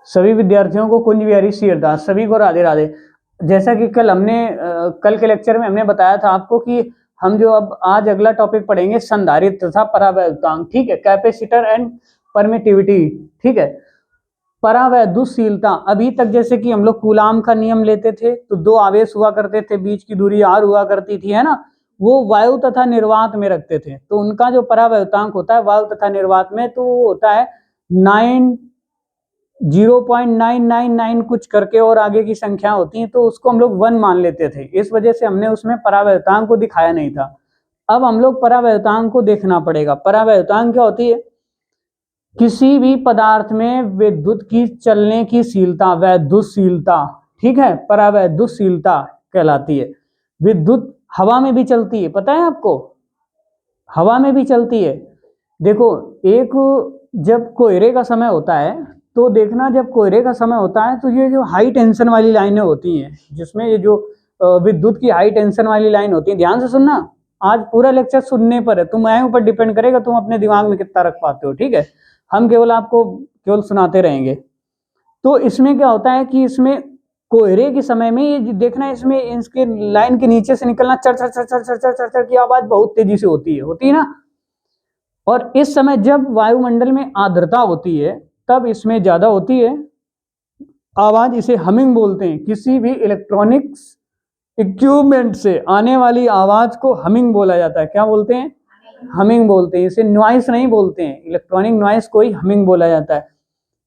सभी विद्यार्थियों को कुंज बिहारी सिरदास, सभी को राधे राधे। जैसा कि कल के लेक्चर में हमने बताया था आपको कि हम जो अब आज अगला टॉपिक पढ़ेंगे संधारित्र तथा परावैद्युतांक, ठीक है, कैपेसिटर एंड परमिटिविटी, ठीक है। परावैद्युतशीलता, अभी तक जैसे कि हम लोग कूलाम का नियम लेते थे तो दो आवेश हुआ करते थे, बीच की दूरी r हुआ करती थी, है ना, वो वायु तथा निर्वात में रखते थे, तो उनका जो परावैद्युतांक होता है वायु तथा निर्वात में तो वो होता है 0.999 कुछ करके और आगे की संख्या होती है, तो उसको हम लोग 1 मान लेते थे, इस वजह से हमने उसमें परावैद्युतांक को दिखाया नहीं था। अब हम लोग परावैद्युतांक को देखना पड़ेगा। परावैद्युतांक क्या होती है? किसी भी पदार्थ में विद्युत की चलने की शीलता, वैद्युतशीलता, ठीक है, परावैद्युतशीलता कहलाती है। विद्युत हवा में भी चलती है, पता है आपको, हवा में भी चलती है। देखो, एक जब कोयरे का समय होता है तो देखना, जब कोयरे का समय होता है तो ये जो हाई टेंशन वाली लाइनें होती हैं, जिसमें ये जो विद्युत की हाई टेंशन वाली लाइन होती है, ध्यान से सुनना, आज पूरा लेक्चर सुनने पर है, तुम्हारे ऊपर डिपेंड करेगा तुम अपने दिमाग में कितना रख पाते हो, ठीक है, हम केवल आपको केवल सुनाते रहेंगे। तो इसमें क्या होता है कि इसमें कोयरे के समय में ये देखना, इसमें इसके लाइन के नीचे से निकलना चर चर चर चर चर चर चर चर की आवाज बहुत तेजी से होती है ना। और इस समय जब वायुमंडल में आर्द्रता होती है तब इसमें ज्यादा होती है आवाज, इसे हमिंग बोलते हैं। किसी भी इलेक्ट्रॉनिक्स इक्विपमेंट से आने वाली आवाज को हमिंग बोला जाता है। क्या बोलते हैं? हमिंग बोलते हैं। इसे नॉइस नहीं बोलते हैं, इलेक्ट्रॉनिक नॉइस को ही हमिंग बोला जाता है।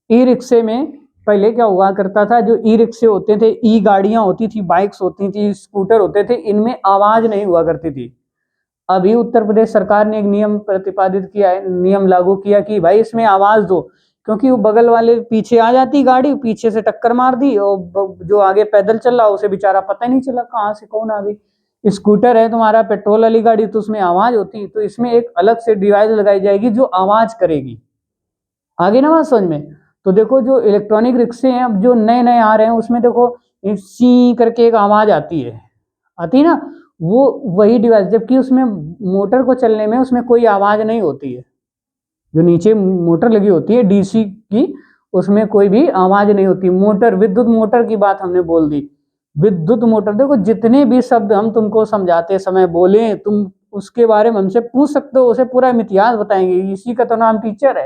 ई रिक्शे में पहले क्या हुआ करता था, जो ई रिक्शे होते थे, ई गाड़ियां होती थी, बाइक्स होती थी, स्कूटर होते थे, इनमें आवाज नहीं हुआ करती थी। अभी उत्तर प्रदेश सरकार ने एक नियम प्रतिपादित किया है, नियम लागू किया कि भाई इसमें आवाज दो, क्योंकि वो बगल वाले पीछे आ जाती गाड़ी, पीछे से टक्कर मार दी और जो आगे पैदल चल रहा उसे बेचारा पता ही नहीं चला कहाँ से कौन आ गई। स्कूटर है तुम्हारा, पेट्रोल वाली गाड़ी, तो उसमें आवाज होती, तो इसमें एक अलग से डिवाइस लगाई जाएगी जो आवाज करेगी। आगे ना बात समझ में। तो देखो, जो इलेक्ट्रॉनिक रिक्शे हैं अब जो नए नए आ रहे हैं, उसमें देखो सी करके एक आवाज आती है ना, वो वही डिवाइस, जबकि उसमें मोटर को चलने में उसमें कोई आवाज नहीं होती है। जो नीचे मोटर लगी होती है डीसी की, उसमें कोई भी आवाज नहीं होती। मोटर, विद्युत मोटर की बात हमने बोल दी। विद्युत मोटर, देखो जितने भी शब्द हम तुमको समझाते समय बोले, तुम उसके बारे में हमसे पूछ सकते हो, उसे पूरा इतिहास बताएंगे। इसी का तो नाम टीचर है।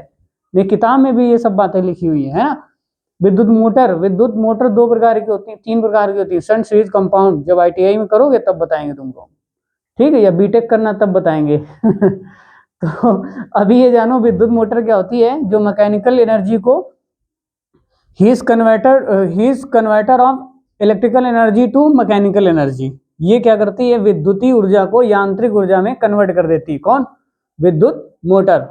ये किताब में भी ये सब बातें लिखी हुई है ना। विद्युत मोटर 2 प्रकार की होती है, 3 प्रकार की होती है। शंट सीरीज कंपाउंड, जब आईटीआई में करोगे तब बताएंगे तुमको, ठीक है, या बीटेक करना तब बताएंगे। तो अभी ये जानो विद्युत मोटर क्या होती है, जो मैकेनिकल एनर्जी को heat converter of electrical energy to mechanical energy, ये क्या करती है, विद्युतीय ऊर्जा को यांत्रिक ऊर्जा में कन्वर्ट कर देती है। कौन? विद्युत मोटर,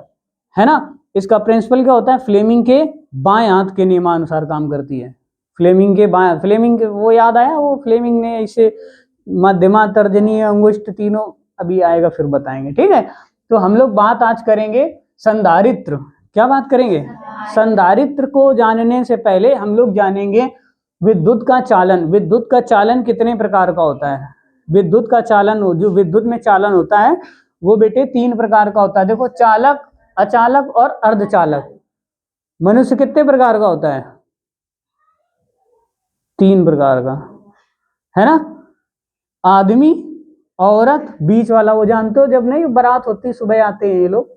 है ना। इसका प्रिंसिपल क्या होता है, फ्लेमिंग के बाएं हाथ के नियमानुसार काम करती है। फ्लेमिंग के बाएं, फ्लेमिंग के, वो याद आया, वो फ्लेमिंग ने इसे मध्यमा, तर्जनी, अंगुष्ठ तीनों अभी आएगा फिर बताएंगे, ठीक है। तो हम लोग बात आज करेंगे संधारित्र। क्या बात करेंगे? संधारित्र को जानने से पहले हम लोग जानेंगे विद्युत का चालन। विद्युत का चालन कितने प्रकार का होता है? विद्युत का चालन, जो विद्युत में चालन होता है वो बेटे 3 प्रकार का होता है। देखो, चालक, अचालक और अर्धचालक। मनुष्य कितने प्रकार का होता है? 3 प्रकार का, है ना। आदमी, औरत, बीच वाला वो जानते हो, जब नहीं बारात होती सुबह आते हैं ये लोग,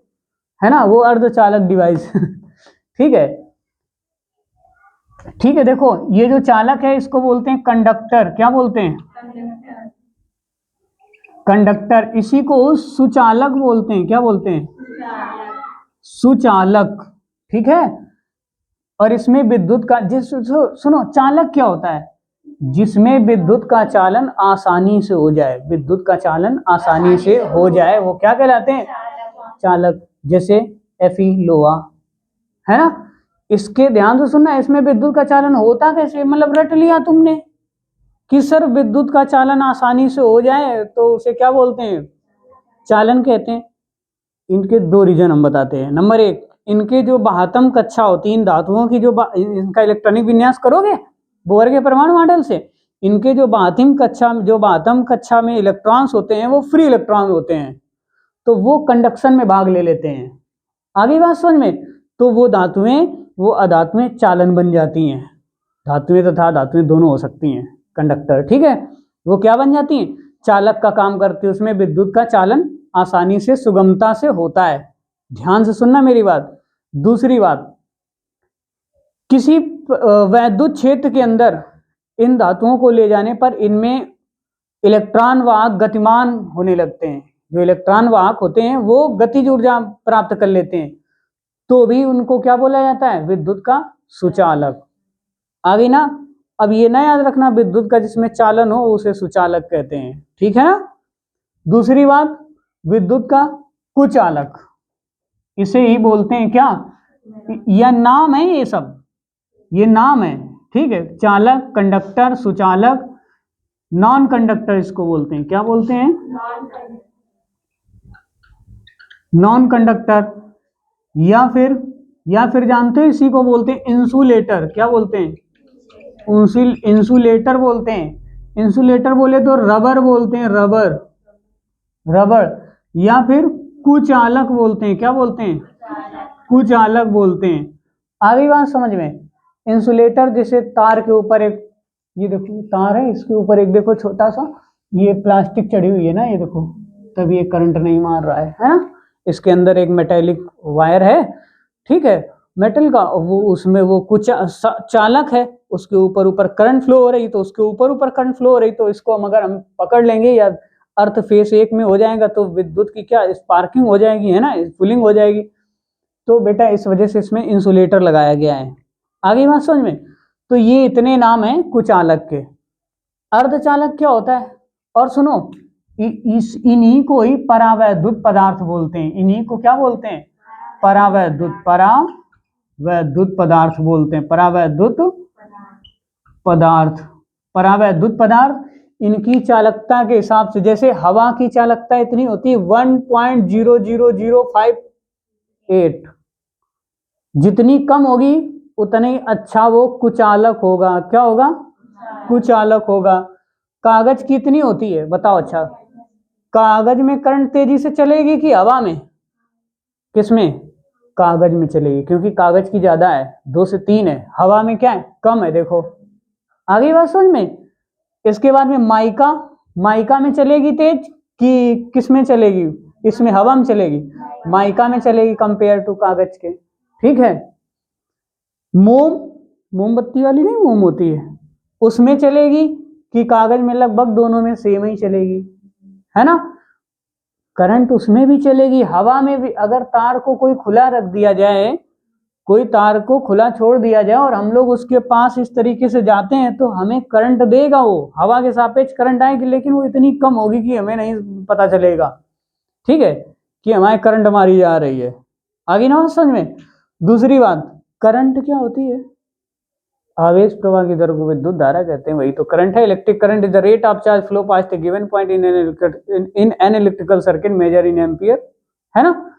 है ना, वो अर्धचालक डिवाइस। ठीक है, ठीक है। देखो, ये जो चालक है इसको बोलते हैं कंडक्टर। क्या बोलते हैं? कंडक्टर। इसी को सुचालक बोलते हैं। क्या बोलते हैं? सुचालक, ठीक है। और इसमें विद्युत का सुनो, चालक क्या होता है? जिसमें विद्युत का चालन आसानी से हो जाए, विद्युत का चालन आसानी से हो जाए, वो क्या कहलाते हैं? चालक। जैसे Fe लोहा, है ना। इसके ध्यान से सुनना, इसमें विद्युत का चालन होता कैसे, मतलब रट लिया तुमने कि सर विद्युत का चालन आसानी से हो जाए तो उसे क्या बोलते हैं? चालन कहते हैं। इनके 2 रीजन हम बताते हैं। नंबर 1, इनके जो बाहतम कक्षा होती है, इन धातुओं की जो इनका इलेक्ट्रॉनिक विन्यास करोगे बोर के परमाणु मॉडल से, इनके जो बाहतम कक्षा में इलेक्ट्रॉन्स होते हैं वो फ्री इलेक्ट्रॉन होते हैं, तो वो कंडक्शन में भाग ले लेते हैं। आगे बात समझ में। तो वो धातुएं वो अधातुएं चालन बन जाती हैं। धातुएं तथा धातुएं दोनों हो सकती हैं कंडक्टर, ठीक है। वो क्या बन जाती हैं, चालक का काम करती है, उसमें विद्युत का चालन आसानी से सुगमता से होता है। ध्यान से सुनना मेरी बात। दूसरी बात, किसी वैद्युत क्षेत्र के अंदर इन धातुओं को ले जाने पर इनमें इलेक्ट्रॉन वाहक गतिमान होने लगते हैं। जो इलेक्ट्रॉन वाहक होते हैं वो गतिज ऊर्जा प्राप्त कर लेते हैं, तो भी उनको क्या बोला जाता है, विद्युत का सुचालक। आगे ना, अब ये ना याद रखना, विद्युत का जिसमें चालन हो उसे सुचालक कहते हैं, ठीक है ना। दूसरी बात, विद्युत का कुचालक, इसे ही बोलते हैं क्या, यह नाम है, ये सब ये नाम है, ठीक है। चालक, कंडक्टर, सुचालक, नॉन कंडक्टर इसको बोलते हैं, क्या बोलते हैं, नॉन कंडक्टर। या फिर जानते हो इसी को बोलते हैं इंसुलेटर, क्या बोलते हैं, इंसुलेटर बोलते हैं। इंसुलेटर बोले तो रबर बोलते हैं, रबर। या फिर कुचालक बोलते हैं, क्या बोलते हैं, कुचालक बोलते हैं। आगे बात समझ में। इंसुलेटर जैसे तार के ऊपर एक, ये देखो तार है, इसके ऊपर एक देखो छोटा सा ये प्लास्टिक चढ़ी हुई है ना, ये देखो, तब ये करंट नहीं मार रहा है ना। इसके अंदर एक मेटेलिक वायर है, ठीक है, मेटल का, वो उसमें वो कुछ चालक है, उसके ऊपर करंट फ्लो हो रही, तो उसके ऊपर करंट फ्लो हो रही, तो इसको अगर हम पकड़ लेंगे या अर्थ फेस एक में हो जाएगा तो विद्युत की क्या स्पार्किंग हो जाएगी, है ना, फुलिंग हो जाएगी। तो बेटा इस वजह से इसमें इंसुलेटर लगाया गया है। आगे बात समझ में। तो ये इतने नाम हैं कुचालक के। अर्धचालक क्या होता है, और सुनो, इन्हीं को ही परावैद्युत पदार्थ बोलते हैं। इन्हीं को क्या बोलते हैं, परावैद्युत पदार्थ बोलते हैं, परावैद्युत पदार्थ। इनकी चालकता के हिसाब से, जैसे हवा की चालकता इतनी होती है 1.00058, जितनी कम होगी उतनी अच्छा वो कुचालक होगा। क्या होगा, कुचालक होगा। कागज कितनी होती है बताओ, अच्छा कागज में करंट तेजी से चलेगी कि हवा में, किसमें, कागज में चलेगी, क्योंकि कागज की ज्यादा है, 2 से 3 है, हवा में क्या है, कम है। देखो आगे बात समझ में। इसके बाद में माइका में चलेगी तेज कि किस में चलेगी, इसमें हवा में चलेगी, माइका में चलेगी कंपेयर टू कागज के, ठीक है। मोमबत्ती वाली नहीं मोम होती है, उसमें चलेगी कि कागज में, लगभग दोनों में सेम ही चलेगी, है ना। करंट उसमें भी चलेगी, हवा में भी। अगर तार को कोई खुला रख दिया जाए, कोई तार को खुला छोड़ दिया जाए और हम लोग उसके पास इस तरीके से जाते हैं तो हमें करंट देगा, वो हवा के सापेक्ष करंट आएगी, लेकिन वो इतनी कम होगी कि हमें नहीं पता चलेगा, ठीक है, कि हमारे करंट मारी जा रही है। आगे ना समझ में। दूसरी बात, करंट क्या होती है, आवेश प्रवाह की दर को विद्युत धारा कहते हैं, वही तो करंट है। Electric current is the rate of charge flow past a given point in an electrical circuit measure in ampere, है ना।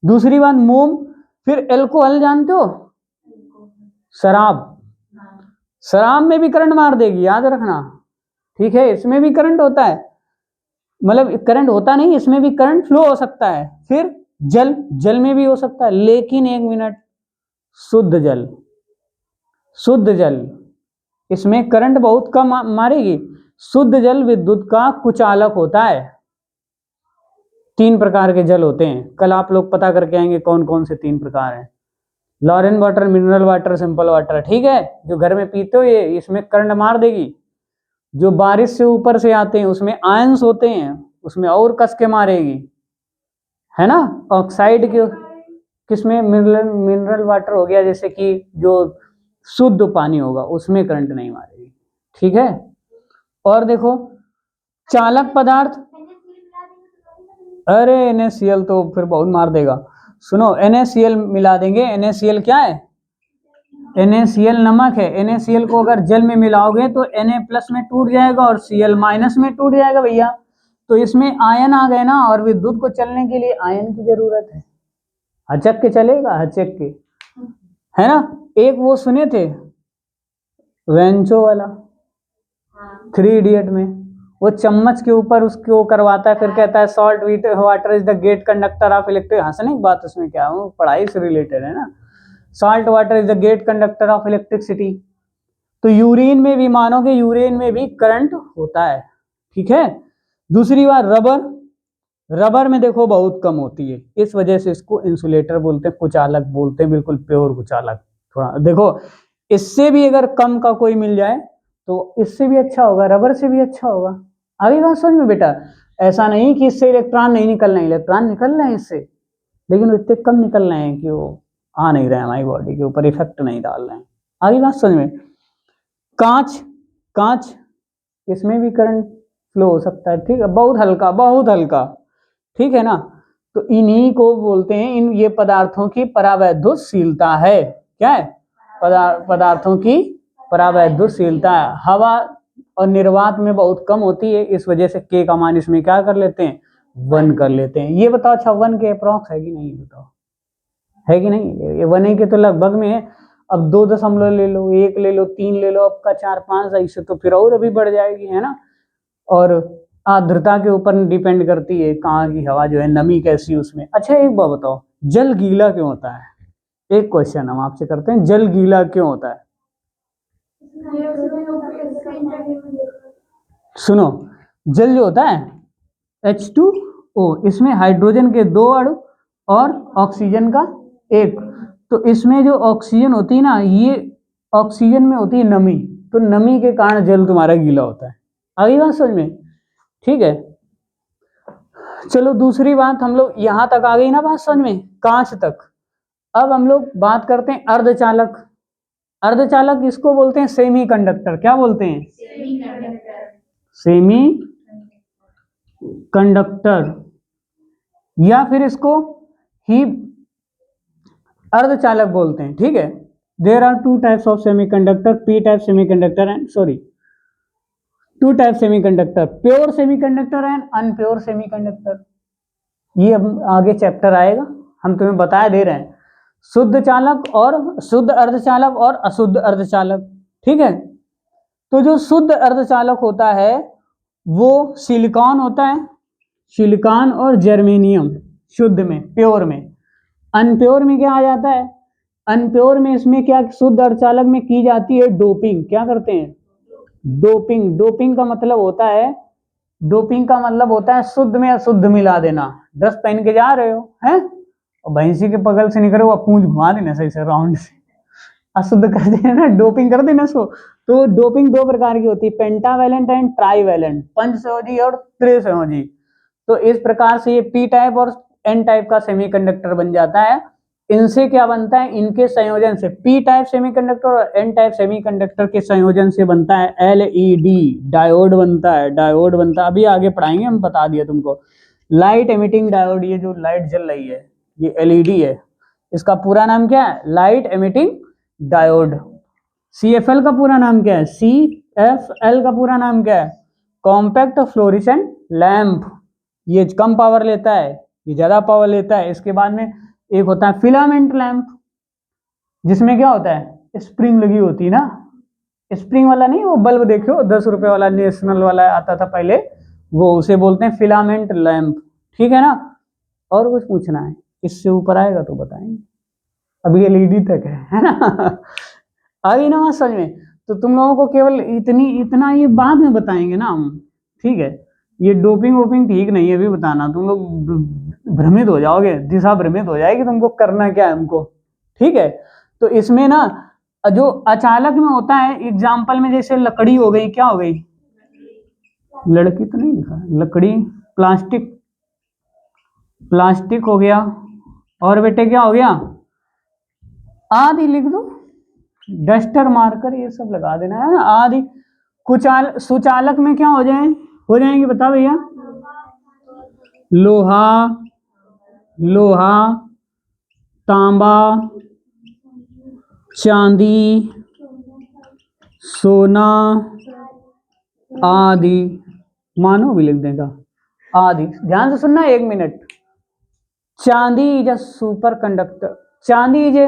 दूसरी बात मोम। फिर एल्कोहल जानते हो, शराब में भी करंट मार देगी, याद रखना, ठीक है। इसमें भी करंट होता है, मतलब करंट होता नहीं, इसमें भी करंट फ्लो हो सकता है। फिर जल में भी हो सकता है, लेकिन एक मिनट, शुद्ध जल, इसमें करंट बहुत कम मारेगी। शुद्ध जल विद्युत का कुचालक होता है। 3 प्रकार के जल होते हैं, कल आप लोग पता करके आएंगे कौन कौन से 3 प्रकार हैं। लॉरेन water, mineral water, simple water, ठीक है। जो घर में पीते हो ये, इसमें करंट मार देगी। जो बारिश से ऊपर से आते हैं उसमें आयंस होते हैं, उसमें और कस के मारेगी, है ना। ऑक्साइड के किसमें, मिनरल वाटर हो गया, जैसे कि जो शुद्ध पानी होगा उसमें करंट नहीं मारेगी, ठीक है। और देखो चालक पदार्थ, अरे NaCl तो फिर बहुत मार देगा। सुनो, NaCl मिला देंगे। NaCl क्या है, NaCl नमक है। NaCl को अगर जल में मिलाओगे तो Na+ में टूट जाएगा और Cl- में टूट जाएगा भैया। तो इसमें आयन आ गए ना, और विद्युत को चलने के लिए आयन की जरूरत है। हचक के चलेगा, हचक के, है ना। एक वो सुने थे वेंचो वाला, 3 इडियट में, वो चम्मच के ऊपर उसको करवाता है, फिर कहता है salt water is the great conductor of electric. हंसने की बात उसमें क्या है, वो पढ़ाई से रिलेटेड है ना। Salt water is the great conductor of electricity. तो यूरिन में भी मानोगे, यूरिन में भी करंट होता है, ठीक है। दूसरी बात रबर, रबर में देखो बहुत कम होती है, इस वजह से इसको इंसुलेटर बोलते हैं, कुचालक बोलते हैं, बिल्कुल प्योर कुचालक। थोड़ा देखो इससे भी अगर कम का कोई मिल जाए तो इससे भी अच्छा होगा, रबर से भी अच्छा होगा। आगे बात समझ में बेटा, ऐसा नहीं कि इससे इलेक्ट्रॉन नहीं निकल रहे, इलेक्ट्रॉन निकल रहे हैं इससे, लेकिन इतने कम निकल रहे हैं कि वो आ नहीं रहे हैं हमारी बॉडी के ऊपर, इफेक्ट नहीं डाल रहे हैं। आगे बात समझ में। कांच, कांच इसमें भी करंट फ्लो हो सकता है, ठीक है, बहुत हल्का, बहुत हल्का, ठीक है ना। तो इन्हीं को बोलते हैं, इन ये पदार्थों की परावैद्युतशीलता है। क्या है? पदार्थों की परावैद्युतशीलता है। हवा और निर्वात में बहुत कम होती है, इस वजह से के का मान इसमें क्या कर लेते हैं, 1 कर लेते हैं। ये बताओ अच्छा 1 के अप्रॉक्स है कि नहीं, बताओ है कि नहीं? ये 1 के तो लगभग में है। अब 2 दशमलव ले लो, 1 ले लो, 3 ले लो, आपका 4 5 ऐसे तो फिर और अभी बढ़ जाएगी, है ना। और आर्द्रता के ऊपर डिपेंड करती है कहाँ की हवा जो है, नमी कैसी उसमें। अच्छा एक बात बताओ, जल गीला क्यों होता है? एक क्वेश्चन हम आपसे करते हैं, जल गीला क्यों होता है? सुनो, जल जो होता है H2O, इसमें हाइड्रोजन के 2 अणु और ऑक्सीजन का 1। तो इसमें जो ऑक्सीजन होती है ना, ये ऑक्सीजन में होती है नमी, तो नमी के कारण जल तुम्हारा गीला होता है। आगे बात समझ में, ठीक है। चलो दूसरी बात, हम लोग यहां तक आ गई ना बात समझ में, कांच तक। अब हम लोग बात करते हैं अर्धचालक। अर्धचालक इसको बोलते हैं सेमी कंडक्टर। क्या बोलते हैं? सेमी कंडक्टर, या फिर इसको ही अर्धचालक बोलते हैं, ठीक है। There are 2 types of semiconductor, P type semiconductor and two type semiconductor, pure semiconductor and unpure semiconductor. ये अब आगे चैप्टर आएगा, हम तुम्हें बता दे रहे हैं। शुद्ध चालक और शुद्ध अर्धचालक और अशुद्ध अर्धचालक, ठीक है। तो जो शुद्ध अर्धचालक होता है वो सिलिकॉन होता है, सिलिकॉन और जर्मेनियम, शुद्ध में, प्योर में। अनप्योर में क्या आ जाता है? अनप्योर में इसमें क्या शुद्ध अर्धचालक में की जाती है डोपिंग। क्या करते हैं? डोपिंग। डोपिंग का मतलब होता है, डोपिंग का मतलब होता है शुद्ध में अशुद्ध मिला देना। ड्रेस पहन के जा रहे हो हैं और भैंसी के पगल से निकले वो पूंछ घुमा देना सही से राउंड से, अशुद्ध कर देना, डोपिंग कर देना सो। तो डोपिंग 2 प्रकार की होती है, पेंटावैलेंट एंड ट्राईवैलेंट, पंचसंयोजी और त्रिसंयोजी। तो इस प्रकार से ये पी टाइप और एन टाइप का सेमीकंडक्टर बन जाता है। इनसे क्या बनता है? इनके संयोजन से, पी टाइप सेमीकंडक्टर और एन टाइप सेमीकंडक्टर के संयोजन से बनता है एलईडी, डायोड बनता है, डायोड बनता है। अभी आगे पढ़ाएंगे, हम बता दिया तुमको। लाइट एमिटिंग डायोड, ये जो लाइट जल रही है ये एलईडी है, इसका पूरा नाम क्या है? Light emitting diode. CFL का पूरा नाम क्या है? CFL का पूरा नाम क्या है? Compact fluorescent lamp. ये कम पावर लेता है, ये ज्यादा पावर लेता है। इसके बाद में एक होता है फिलामेंट लैंप, जिसमें क्या होता है? स्प्रिंग लगी होती है ना, स्प्रिंग वाला नहीं, वो बल्ब देखो 10 रुपए वाला नेशनल वाला आता था पहले, वो उसे बोलते हैं फिलामेंट लैंप, ठीक है ना। और कुछ पूछना है? इससे ऊपर आएगा तो बताएंगे, अभी एलईडी तक है ना। आई ना बात समझ में। तो तुम लोगों को केवल इतना ये बाद में बताएंगे ना हम, ठीक है। ये डोपिंग वोपिंग ठीक नहीं है, अभी बताना, तुम लोग भ्रमित हो जाओगे, दिशा भ्रमित हो जाएगी तुमको करना क्या है हमको, ठीक है। तो इसमें ना जो अचालक में होता है, एग्जाम्पल में जैसे लकड़ी हो गई, क्या हो गई? लड़की तो नहीं लिखा, लकड़ी, प्लास्टिक, प्लास्टिक हो गया, और बेटे क्या हो गया? आदि लिख दो, डस्टर मार्कर ये सब लगा देना है आदि। सुचालक में क्या हो जाएंगे बताओ भैया? लोहा, लोहा, तांबा, चांदी, सोना आदि, मानो भी लिख देगा आदि। ध्यान से सुनना 1 मिनट। चांदी इज अ सुपर कंडक्टर, चांदी is a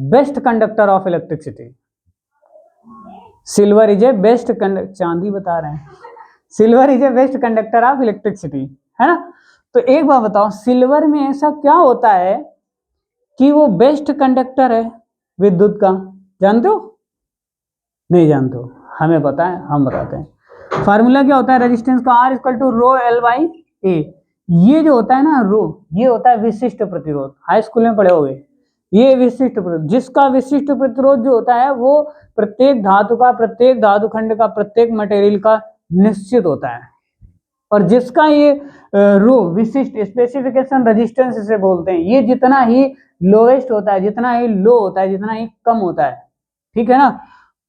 best conductor of electricity. Silver is a best conductor, चांदी बता रहे हैं, silver is a best conductor of electricity, है ना। तो एक बात बताओ, सिल्वर में ऐसा क्या होता है कि वो बेस्ट कंडक्टर है? विद्युत का, जानते हो? नहीं जानते हो, हमें पता है, हम बताते हैं। फार्मूला क्या होता है रेजिस्टेंस का? R equal to rho L by A. ये जो होता है ना रो, ये होता है विशिष्ट प्रतिरोध, हाई स्कूल में पढ़े होगे। ये विशिष्ट प्रतिरोध, जिसका विशिष्ट प्रतिरोध जो होता है वो प्रत्येक धातु का, प्रत्येक धातु खंड का, प्रत्येक मटेरियल का निश्चित होता है। और जिसका ये रो विशिष्ट स्पेसिफिकेशन रेजिस्टेंस इसे बोलते हैं, ये जितना ही लोएस्ट होता है, जितना ही लो होता है, जितना ही कम होता है, ठीक है ना,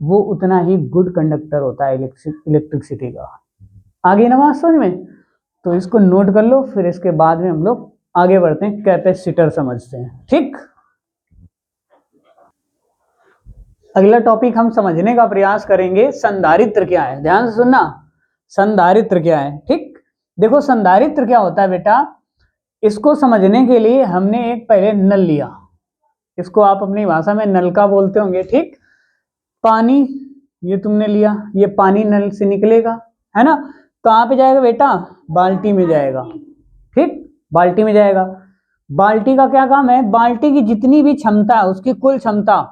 वो उतना ही गुड कंडक्टर होता है इलेक्ट्रिसिटी का। आगे ना बात समझ में? तो इसको नोट कर लो, फिर इसके बाद में हम लोग आगे बढ़ते हैं, कैपेसिटर समझते हैं। ठीक, अगला टॉपिक हम समझने का प्रयास करेंगे, संधारित्र क्या है। ध्यान से सुनना, संधारित्र क्या है। ठीक, देखो संधारित्र क्या होता है बेटा, इसको समझने के लिए हमने एक पहले नल लिया, इसको आप अपनी भाषा में नलका बोलते होंगे। ठीक, पानी ये तुमने लिया, ये पानी नल से निकलेगा, है ना, कहाँ पे जाएगा बेटा? बाल्टी में जाएगा। ठीक, बाल्टी में जाएगा। बाल्टी का क्या काम है? बाल्टी की जितनी भी क्षमता है, उसकी कुल क्षमता,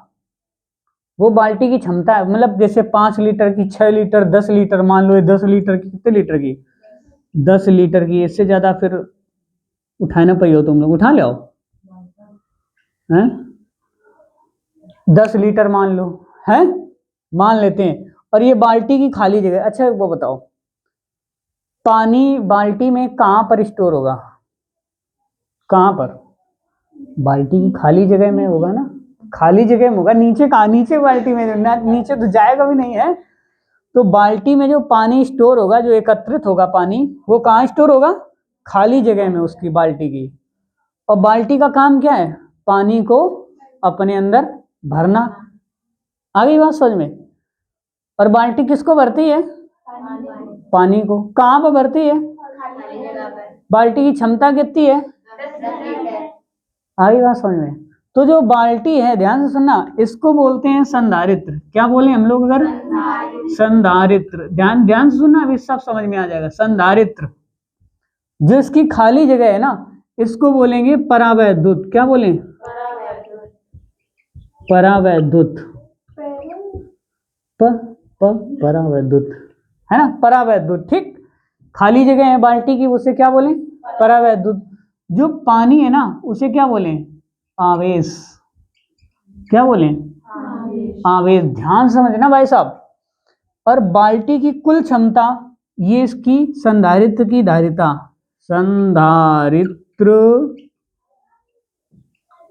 वो बाल्टी की क्षमता है, मतलब जैसे 5 लीटर की, 6 लीटर, 10 लीटर, मान लो 10 लीटर की, कितने लीटर की? 10 लीटर की। इससे ज्यादा फिर उठाना पाइयो, तुम लोग उठा ले, हैं? 10 लीटर मान लो, है, मान लेते हैं। और ये बाल्टी की खाली जगह। अच्छा वो बताओ, पानी बाल्टी में कहां पर स्टोर होगा? कहां पर? बाल्टी की खाली जगह में होगा ना, खाली जगह में होगा। नीचे कहां? नीचे बाल्टी में ना, नीचे तो जाएगा भी नहीं है। तो बाल्टी में जो पानी स्टोर होगा, जो एकत्रित होगा पानी, वो कहां स्टोर होगा? खाली जगह में उसकी, बाल्टी की। और बाल्टी का काम क्या है? पानी को अपने अंदर भरना। आ गई बात समझ में? और बाल्टी किसको भरती है? पानी को। कहां पर भरती है? बाल्टी की क्षमता कितनी है? आ गई बात समझ में? तो जो बाल्टी है, ध्यान से सुनना, इसको बोलते हैं संधारित्र। क्या बोले हम लोग? अगर संधारित्र, ध्यान ध्यान से सुनना, अभी सब समझ में आ जाएगा। संधारित्र जो इसकी खाली जगह है ना, इसको बोलेंगे परावैद्युत। क्या बोले? परावैद्युत। परावैद्युत, है ना, परावैद्युत। ठीक, खाली जगह है बाल्टी की, उसे क्या बोले? परावैद्युत। जो पानी है ना, उसे क्या बोले? आवेश। क्या बोले? आवेश। ध्यान समझना भाई साहब। और बाल्टी की कुल क्षमता, ये इसकी संधारित्र की धारिता, संधारित्र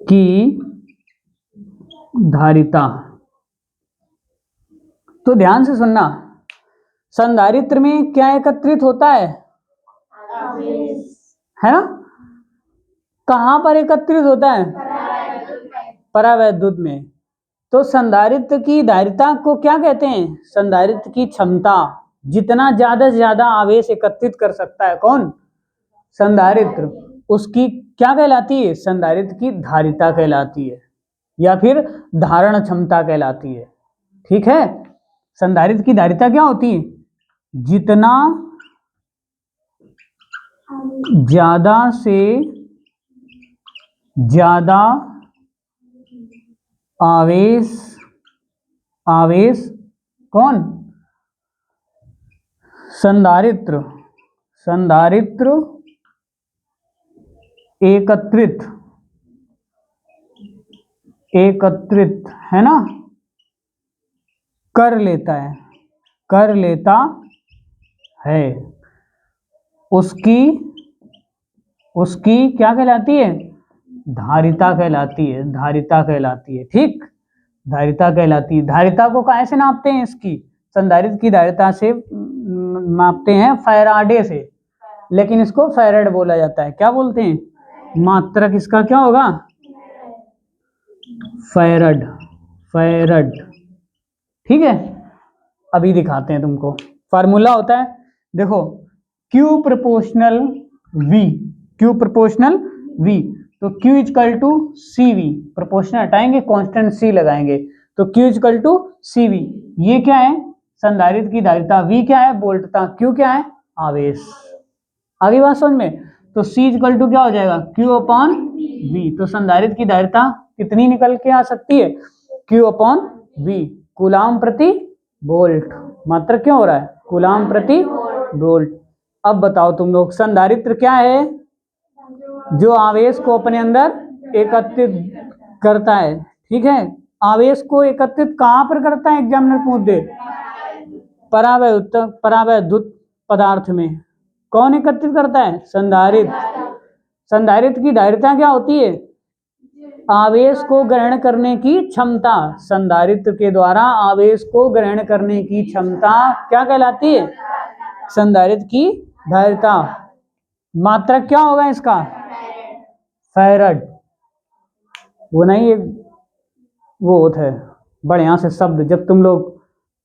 की धारिता। तो ध्यान से सुनना, संधारित्र में क्या एकत्रित होता है? है ना, कहां पर एकत्रित होता है? परावैद्युत में। तो संधारित्र की धारिता को क्या कहते हैं? संधारित्र की क्षमता। जितना ज्यादा से ज्यादा आवेश एकत्रित कर सकता है कौन? संधारित्र। उसकी क्या कहलाती है? संधारित्र की धारिता कहलाती है, या फिर धारण क्षमता कहलाती है। ठीक है, संधारित्र की धारिता क्या होती है? जितना ज्यादा से ज्यादा आवेश, आवेश कौन? संधारित्र, संधारित्र एकत्रित, एकत्रित, है ना, कर लेता है, कर लेता है, उसकी, उसकी क्या कहलाती है? धारिता कहलाती है, धारिता कहलाती है। ठीक, धारिता कहलाती है। धारिता को कहाँ से नापते हैं? इसकी संधारित्र की धारिता से मापते हैं, फैराडे से। लेकिन इसको फैराड बोला जाता है। क्या बोलते हैं? मात्रक इसका क्या होगा? Farad, farad. ठीक है, अभी दिखाते हैं तुमको। फार्मूला होता है, देखो, Q proportional V, Q proportional V। तो Q equal to CV, proportional हटाएंगे, कांस्टेंट C लगाएंगे, तो Q इक्वल टू CV। ये क्या है? संधारित्र की धारिता। V क्या है? वोल्टता। Q क्या है? आवेश। आगे बात समझ में? तो C इक्वल टू क्या हो जाएगा? Q upon V। तो संधारित्र की धारिता कितनी निकल के आ सकती है? Q अपॉन V, कूलाम प्रति वोल्ट। मात्रक क्यों हो रहा है? कूलाम प्रति वोल्ट। अब बताओ तुम लोग, संधारित्र क्या है? जो आवेश को अपने अंदर एकत्रित करता है। ठीक है, आवेश को एकत्रित कहां पर करता है? एग्जामिनर पूछ दे। परावैद्युत पदार्थ में। कौन एकत्रित करता है? संधारित्र। संधारित्र की धारिता क्या होती है? आवेश को ग्रहण करने की क्षमता। संधारित्र के द्वारा आवेश को ग्रहण करने की क्षमता क्या कहलाती है? संधारित्र की धारिता। मात्रक क्या होगा इसका? फैरड। वो नहीं, एक वो होता है बढ़िया से शब्द, जब तुम लोग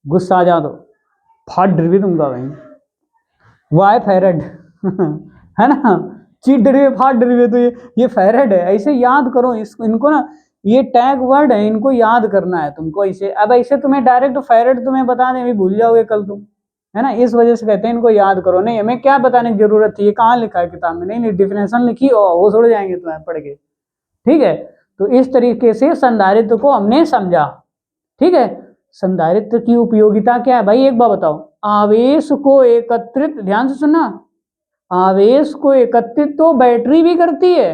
गुस्सा आ जाओ तो फाड़ भी दूंगा भाई, वो है फैरड। है ना, चीट डरिए फाड़ डरिए, तो ये फैरड है। ऐसे याद करो इसको, इनको ना, ये टैग वर्ड है, इनको याद करना है तुमको ऐसे। अब ऐसे तुम्हें डायरेक्ट फैरड तुम्हें बता दें, भूल जाओगे कल तुम, है ना। इस वजह से कहते हैं इनको याद करो। नहीं, हमें क्या बताने की जरूरत थी? ये कहाँ लिखा है किताब में? नहीं, डिफिनेशन लिखी हो, वो छोड़ जाएंगे तुम्हें पढ़ के। ठीक है, तो इस तरीके से संधारित्र को हमने समझा। ठीक है, संधारित्र की उपयोगिता क्या है भाई? एक बार बताओ। आवेश को एकत्रित, ध्यान से सुनना, आवेश को एकत्रित तो बैटरी भी करती है,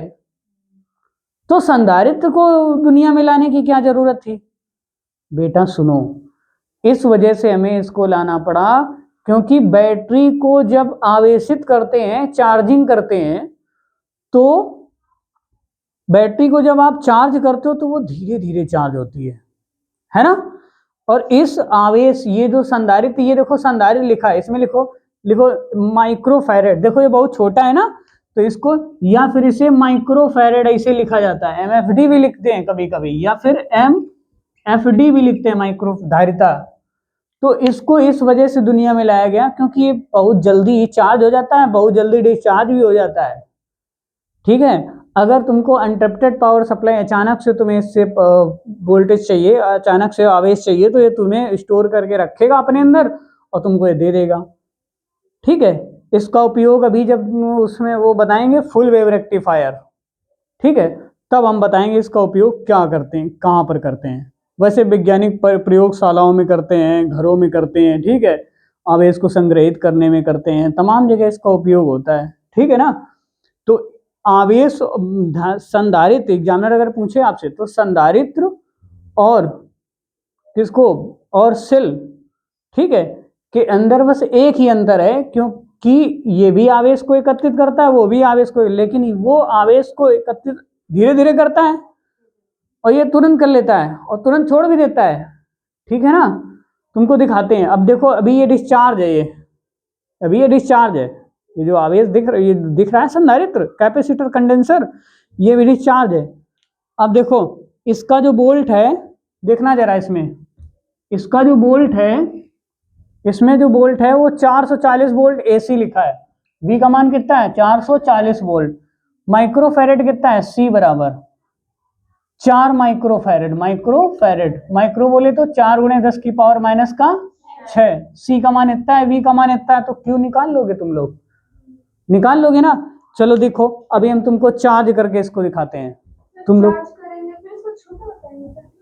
तो संधारित्र को दुनिया में लाने की क्या जरूरत थी? बेटा सुनो, इस वजह से हमें इसको लाना पड़ा, क्योंकि बैटरी को जब आवेशित करते हैं, चार्जिंग करते हैं, तो बैटरी को जब आप चार्ज करते हो तो वो धीरे धीरे चार्ज होती है ना। और इस आवेश, ये जो संधारित्र, ये देखो संधारित्र लिखा है, इसमें लिखो माइक्रोफैरेड। देखो ये बहुत छोटा है ना, तो इसको, या फिर इसे माइक्रोफैरेड ऐसे लिखा जाता है। MFD भी लिखते हैं कभी कभी, या फिर MFD भी लिखते हैं, माइक्रो धारिता। तो इसको इस वजह से दुनिया में लाया गया, क्योंकि ये बहुत जल्दी चार्ज हो जाता है, बहुत जल्दी डिस्चार्ज भी हो जाता है। ठीक है, अगर तुमको अनटप्टेड पावर सप्लाई, अचानक से तुम्हें इससे वोल्टेज चाहिए, अचानक से आवेश चाहिए, तो ये तुम्हें स्टोर करके रखेगा अपने अंदर और तुमको ये दे देगा। ठीक है, इसका उपयोग अभी जब उसमें वो बताएंगे फुल वेव रेक्टिफायर, ठीक है, तब हम बताएंगे इसका उपयोग क्या करते हैं, कहाँ पर करते हैं। वैसे वैज्ञानिक प्रयोगशालाओं में करते हैं, घरों में करते हैं, ठीक है, आवेश को संग्रहित करने में करते हैं, तमाम जगह इसका उपयोग होता है। ठीक है ना। तो आवेश संधारित्र, एग्जामिनर अगर पूछे आपसे तो संधारित्र और किसको, और सेल, ठीक है, के अंदर बस एक ही अंतर है, क्योंकि ये भी आवेश को एकत्रित करता है, वो भी आवेश को, लेकिन वो आवेश को एकत्रित धीरे धीरे करता है और ये तुरंत कर लेता है और तुरंत छोड़ भी देता है। ठीक है ना, तुमको दिखाते हैं। अब देखो, अभी ये डिस्चार्ज है, ये अभी ये डिस्चार्ज है, ये जो आवेश ये दिख रहा है संधारित्र, कैपेसिटर, कंडेंसर, ये भी डिस्चार्ज है। अब देखो इसका जो वोल्ट है, देखना जरा इसमें, इसका जो वोल्ट है, इसमें जो वोल्ट है वो 440 वोल्ट AC लिखा है। V का मान कितना है? 440 वोल्ट। माइक्रोफैरेड कितना है? C बराबर 4 माइक्रोफैरेड। माइक्रोफैरेड, माइक्रो बोले तो 4 × 10 की पावर माइनस का 6। C का मान इतना है, V का मान इतना है, तो Q निकाल लोगे तुम लोग, निकाल लोगे ना। चलो देखो, अभी हम तुमको चार्ज करके इसको दिखाते हैं। तुम लोग,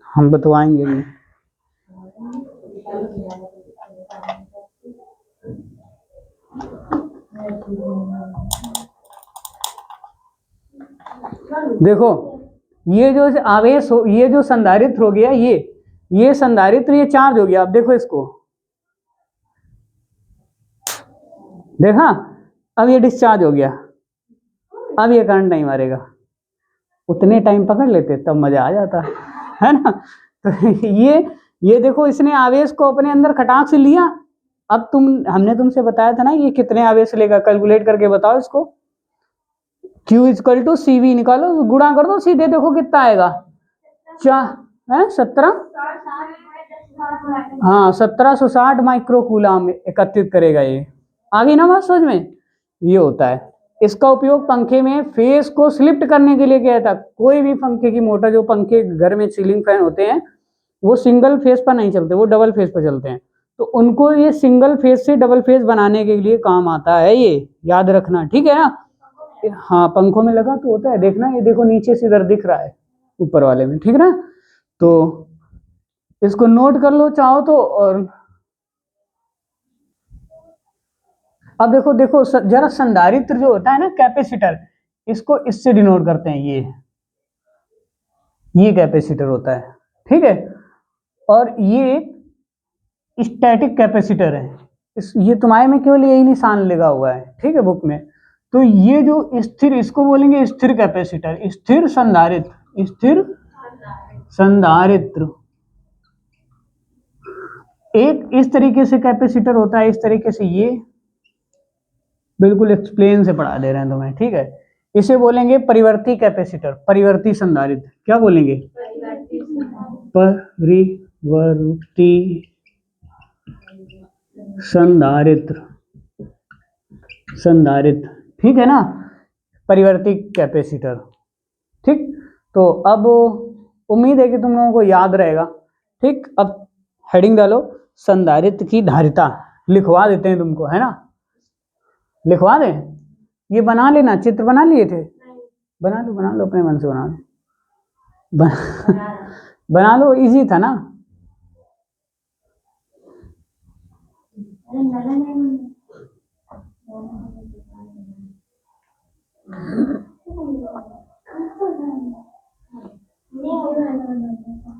हम बतवाएंगे भी। देखो ये जो आवेश हो, ये जो संधारित्र हो गया, ये संधारित्र, ये चार्ज हो गया। अब देखो इसको, देखा, अब ये डिस्चार्ज हो गया, अब ये करंट नहीं मारेगा। उतने टाइम पकड़ लेते तब मजा आ जाता, है ना। तो ये देखो, इसने आवेश को अपने अंदर खटाक से लिया। अब हमने तुमसे बताया था ना ये कितने आवेश लेगा, कैलकुलेट करके बताओ इसको। Q = CV निकालो, गुणा कर दो सीधे, देखो कितना आएगा। 17, हाँ 1760 माइक्रो कूलाम एकत्रित करेगा ये। आ गई ना बात समझ में? ये होता है। इसका उपयोग पंखे में फेस को स्लिफ्ट करने के लिए किया था। कोई भी पंखे की मोटर, जो पंखे घर में सीलिंग फैन होते हैं, वो सिंगल फेस पर नहीं चलते, वो डबल फेस पर चलते हैं, तो उनको ये सिंगल फेस से डबल फेस बनाने के लिए काम आता है, ये याद रखना। ठीक है ना। हाँ, पंखों में लगा तो होता है, देखना, ये देखो नीचे से इधर दिख रहा है ऊपर वाले में, ठीक है ना। तो इसको नोट कर लो चाहो तो। और अब देखो देखो जरा संधारित्र जो होता है ना कैपेसिटर, इसको इससे डिनोट करते हैं, ये कैपेसिटर होता है, ठीक है। और ये स्टैटिक कैपेसिटर है, ये तुम्हारे में केवल यही निशान लगा हुआ है, ठीक है, बुक में। तो ये जो स्थिर, इसको बोलेंगे स्थिर कैपेसिटर, स्थिर संधारित्र, स्थिर संधारित्र। एक इस तरीके से कैपेसिटर होता है, इस तरीके से, ये बिल्कुल एक्सप्लेन से पढ़ा दे रहे हैं तुम्हें, ठीक है। इसे बोलेंगे परिवर्ती कैपेसिटर, परिवर्ती संधारित्र। क्या बोलेंगे? परिवर्ती संधारित्र, संधारित्र, ठीक है ना, परिवर्ती कैपेसिटर, ठीक। तो अब उम्मीद है कि तुम लोगों को याद रहेगा, ठीक। अब हेडिंग डालो, संधारित्र की धारिता, लिखवा देते हैं तुमको, है ना, लिखवा दें। ये बना लेना, चित्र बना लिए थे, बना लो अपने मन से बना लो, बना लो, इजी था ना।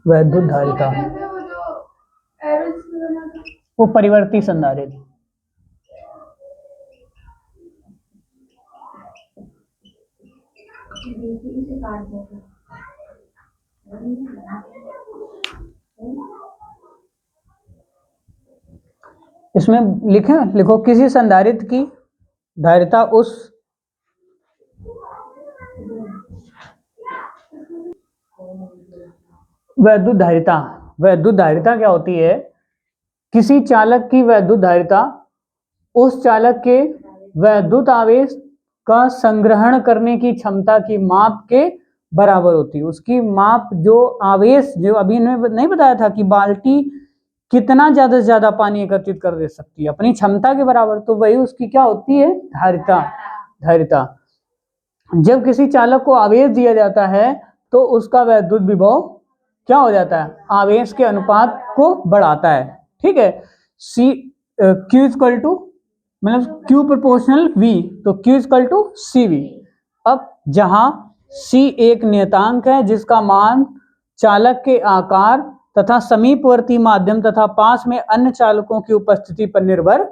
वैद्युत धारिता, वो परिवर्ती संधारित्र। इसमें लिखो किसी संधारित्र की धारिता उस वैद्युत धारिता, वैद्युत धारिता क्या होती है? किसी चालक की वैद्युत धारिता उस चालक के वैद्युत आवेश का संग्रहण करने की क्षमता की माप के बराबर होती है। उसकी माप, जो आवेश, जो अभी नहीं बताया था कि बाल्टी कितना ज्यादा से ज्यादा पानी एकत्रित कर दे सकती है, अपनी क्षमता के बराबर, तो वही उसकी क्या होती है? धारिता, धारिता। जब किसी चालक को आवेश दिया जाता है तो उसका वैद्युत विभव क्या हो जाता है? आवेश के अनुपात को बढ़ाता है, ठीक है। सी क्यू इक्वल टू, मतलब Q प्रोपोर्शनल V, तो Q इक्वल टू CV। अब जहां C एक नियतांक है जिसका मान चालक के आकार तथा समीपवर्ती माध्यम तथा पास में अन्य चालकों की उपस्थिति पर निर्भर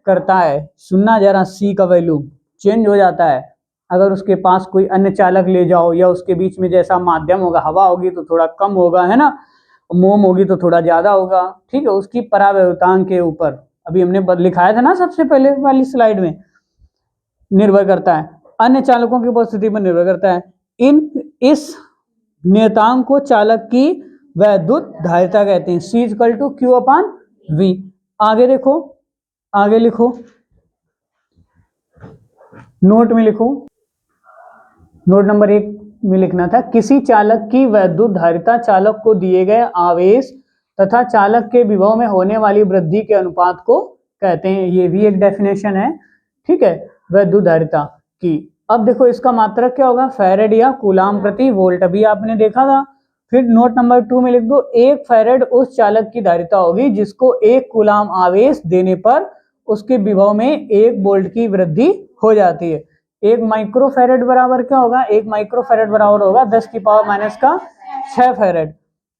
करता है। सुनना जरा, C का वैल्यू चेंज हो जाता है अगर उसके पास कोई अन्य चालक ले जाओ, या उसके बीच में जैसा माध्यम होगा, हवा होगी तो थोड़ा कम होगा, है ना, मोम होगी तो थोड़ा ज्यादा होगा, ठीक है, उसकी परावैद्युतांक के ऊपर, अभी हमने लिखाया था ना सबसे पहले वाली स्लाइड में, निर्भर करता है, अन्य चालकों की उपस्थिति पर निर्भर करता है। इस नियतांक को चालक की वैद्युत धारिता कहते हैं। C equal to Q upon V। आगे देखो, आगे लिखो, नोट में लिखो, नोट नंबर 1 में लिखना था, किसी चालक की वैद्युत धारिता चालक को दिए गए आवेश तथा चालक के विभव में होने वाली वृद्धि के अनुपात को कहते हैं। ये भी एक डेफिनेशन है, ठीक है, वैद्युत धारिता की। अब देखो इसका मात्रक क्या होगा? फैरेड या कूलाम प्रति वोल्ट, अभी आपने देखा था। फिर नोट नंबर 2 में लिख दो, 1 फैरेड उस चालक की धारिता होगी जिसको 1 कूलाम आवेश देने पर उसके विभव में 1 वोल्ट की वृद्धि हो जाती है। 1 माइक्रोफैरेड बराबर क्या होगा? 1 माइक्रोफैरेड बराबर होगा 10 की पावर माइनस का 6 फैरेड,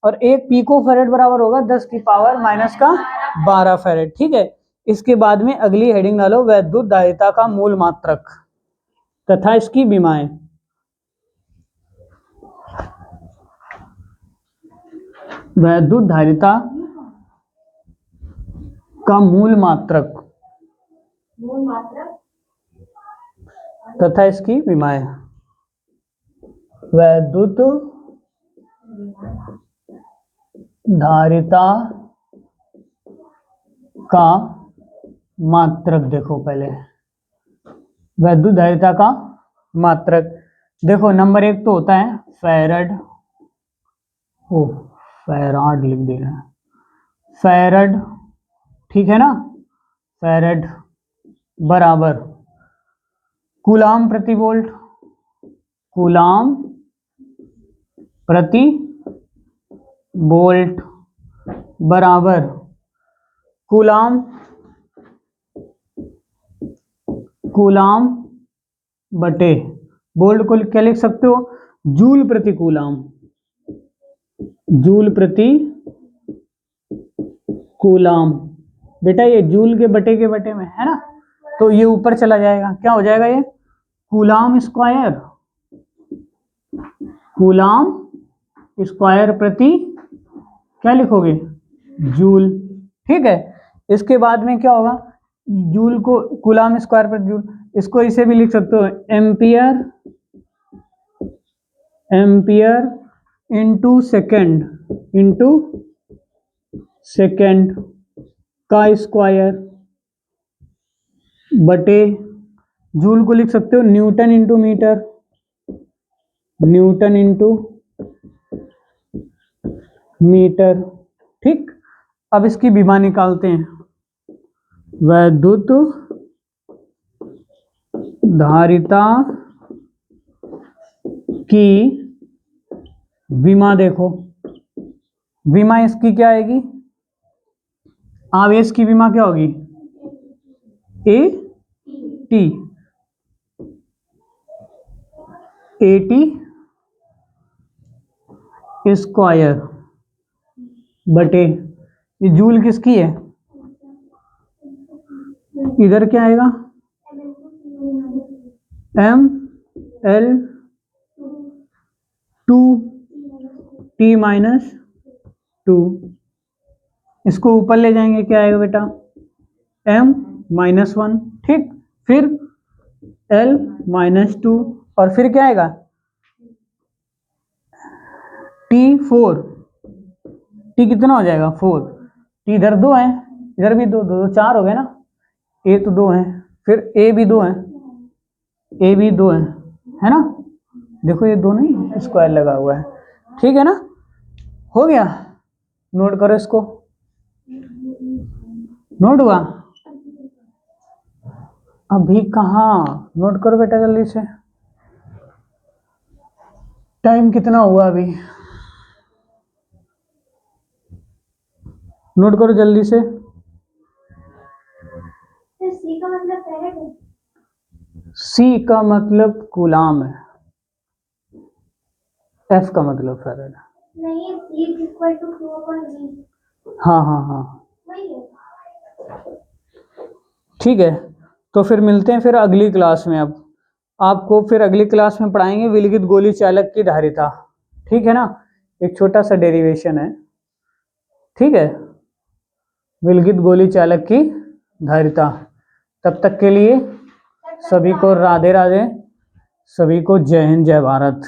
और 1 पिकोफैरेड बराबर होगा 10 की पावर माइनस का 12 फैरेड, ठीक है। इसके बाद में अगली हेडिंग डालो, वैद्युत धारिता का मूल मात्रक तथा इसकी विमाएं। वैद्युत धारिता का मूल मात्रक तथा इसकी विमाएं। वैद्युत धारिता का मात्रक देखो, पहले वैद्युत धारिता का मात्रक देखो। नंबर 1 तो होता है फैरड, फैराड लिख दे रहे हैं, फैरड, ठीक है ना, फैरड बराबर कूलाम प्रति वोल्ट, कूलाम प्रति वोल्ट, बराबर कूलाम कूलाम बटे, बोल्ड को क्या लिख सकते हो, जूल प्रति कूलाम, जूल प्रति कूलाम। बेटा ये जूल के बटे में है ना, तो ये ऊपर चला जाएगा, क्या हो जाएगा ये कूलाम स्क्वायर, कूलाम स्क्वायर प्रति क्या लिखोगे जूल। ठीक है, इसके बाद में क्या होगा, जूल को कूलाम स्क्वायर प्रति जूल, इसको इसे भी लिख सकते हो एम्पियर, एम्पियर इंटू सेकेंड का स्क्वायर बटे, जूल को लिख सकते हो newton into metre, newton into metre. ठीक, अब इसकी विमा निकालते हैं, वैद्युत धारिता की विमा, देखो विमा इसकी क्या आएगी, आवेश की विमा क्या होगी ए टी स्क्वायर बटे, ये जूल किसकी है, इधर क्या आएगा एम एल 2 T-2, इसको ऊपर ले जाएंगे क्या आएगा बेटा M-1। ठीक, फिर L-2 और फिर क्या आएगा T4, T कितना हो जाएगा 4, T इधर 2 है, इधर भी 2, 2 4 हो गए ना, A तो 2 है, फिर A भी 2 है, A भी 2 है ना, देखो ये दोनों ही स्क्वायर लगा हुआ है। ठीक है ना, हो गया, नोट करो इसको, नोट हुआ, अभी कहाँ, नोट करो बेटा जल्दी से, टाइम कितना हुआ अभी, नोट करो जल्दी से। सी का मतलब फैरेड है, सी का मतलब कूलाम है, एफ का मतलब फैरेड है। नहीं E इक्वल टू Q/V, हाँ हाँ हाँ वही है। ठीक है, तो फिर मिलते हैं फिर अगली क्लास में। अब आपको फिर अगली क्लास में पढ़ाएंगे विलगित गोली चालक की धारिता। ठीक है ना, एक छोटा सा डेरिवेशन है। ठीक है, विलगित गोली चालक की धारिता। तब तक के लिए सभी को राधे राधे, सभी को जय हिंद जय भारत।